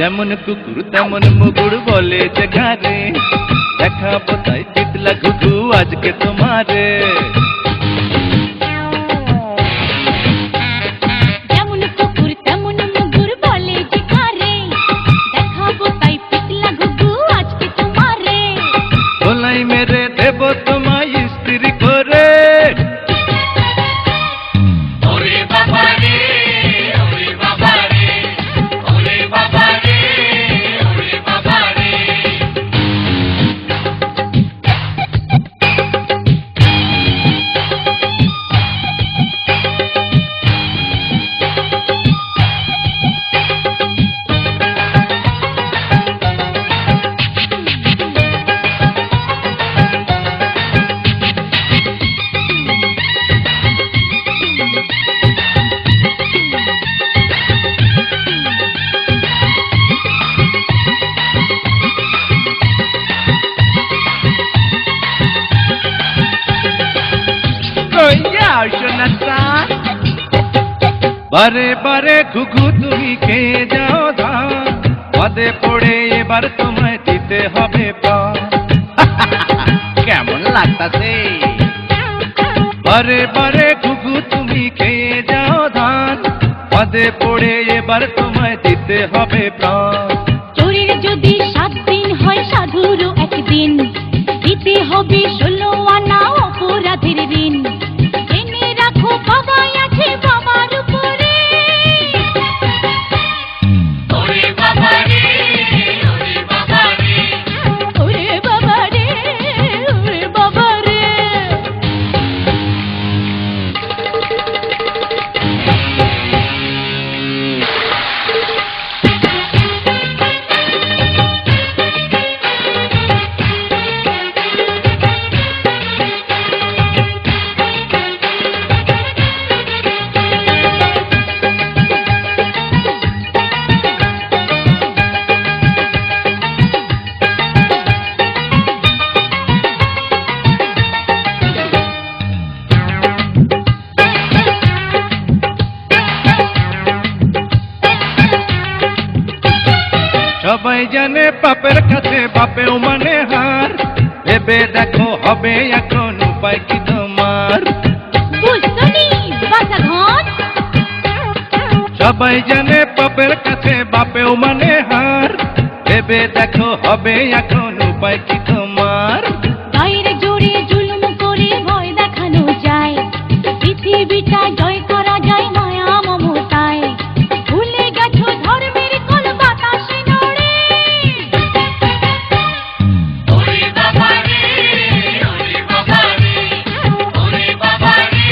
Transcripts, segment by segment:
যেমন কুকুর তেমন মুগুর বলে যে ঘরে দেখাবো তাই তিতলা ঘুঘু আজকে তোমারে। যেমন কুকুর তেমন মুগুর বলে যে ঘরে দেখাবো তাই তিতলা ঘুঘু আজকে তোমারে। গলায় মেরে দেব তোমায় ইস্ত্রি করে। ওরে বাবা রে, ওরে বাবা রে, ওরে বাবা রে, ওরে বাবা রে। বারে বারে ঘুঘু তুমি খেয়ে যাও ধান, পদে পড়ে এবার তোমায় দিতে হবে পান। কেমন লাগতাছে? বারে বারে ঘুঘু তুমি খেয়ে যাও ধান, পদে পড়ে এবার তোমায় দিতে হবে প্রাণ। চোরের যদি 7 দিন হয় সাধুরও একদিন দিতে হবে 16 আনা অপরাধের ঋণ। জেনে রাখো বাবাই আছে বাবার উপরে। ওরে বাবা রে, ওরে বাবা রে। ওরে বাবা রে, ওরে বাবা রে। সবাই জানে পাপের কাছে বাপেও মানে হার, ভেবে দেখো হবে এখন উপায় কি তোমার। বুঝছনি বাছা ঘন। সবাই জানে পাপের কাছে বাপেও মানে হার, ভেবে দেখো হবে এখন উপায় কি তোমার। গায়ের জোরে জুলুম করে ভয় দেখানো যায়, পৃথিবীটা জয় করা যায় মায়া মমতায়। ভুলে গেছো ধর্মের কল বাতাসে নড়ে। ওরে বাবা রে, ওরে বাবা রে, ওরে বাবা রে,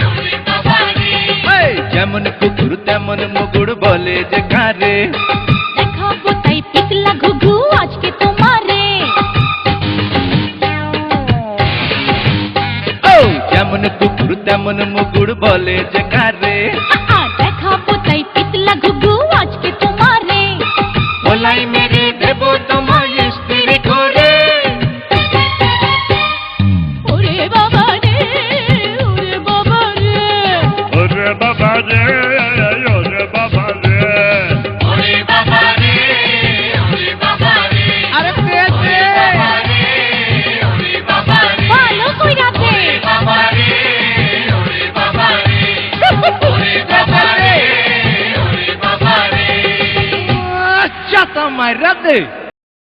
ওরে বাবা রে। এই, যেমন কুকুর তেমন মুগুর বলে যে ঘরে দেখাবো তাই তিতলা ঘুঘু আজকে তোমারে। ও যেমন কুকুর তেমন মুগুর বলে যে ঘরে দেখাবো তাই তিতলা ঘুঘু আজকে তোমারে। গলায় মেরে দেব তোমায় ইস্ত্রি করে। ওরে বাবা রে, ওরে বাবা রে। ওরে বাবা রে, ওরে বাবা রে। ওরে বাবা রে, ওরে বাবা রে। আরে পেয়েছে। ওরে বাবা রে, ওরে বাবা রে। ভালো কইরা দে। ওরে বাবা রে, ওরে বাবা রে। ওরে বাবা রে, ওরে বাবা রে। চাতা মাইরা দে।